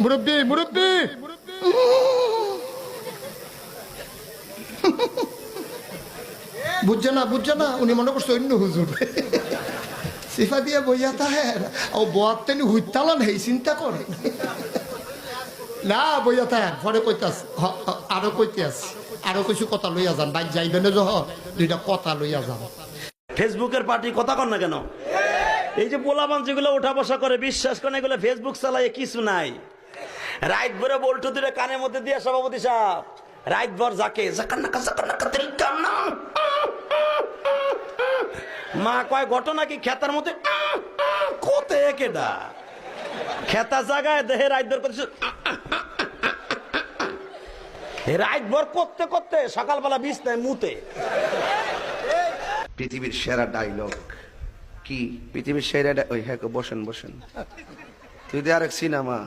মুরব্বী মুরব্বী বুঝছে না উনি মনে করছে অন্য হুজুর সিফা দিয়ে বইয়া তাহে ও বোয়াতেনি হুইতালা নেই চিন্তা করে না বইয়া তাহে পরে কইতাস আরো কইতে আস আরো কিছু কথা লইয়া যান বাইক যাইবেন যহ দুইটা কথা লইয়া যান। ফেসবুকের পার্টি কথা কন না কেন? এই যে পোলাপান যেগুলো ওঠা বসা করে বিশ্বাস করেন এগুলো ফেসবুক চালায় কিছু নাই। রাইট ভরে বল্টু দুটো কানের মধ্যে দিয়ে সভাপতি সাহেব রাইট ভর যাকে মা কয় ঘটনা কি খেতার মধ্যে কোতে কেডা খেতা জায়গায় দেহে রাইট ভর করছে রাইট ভর করতে করতে সকালবেলা বিছনায় মুতে। পৃথিবীর সেরা ডায়লগ কি? পৃথিবীর সেরা ওই হ্যাঁ বসেন বসেন তুই আরেক সিনেমা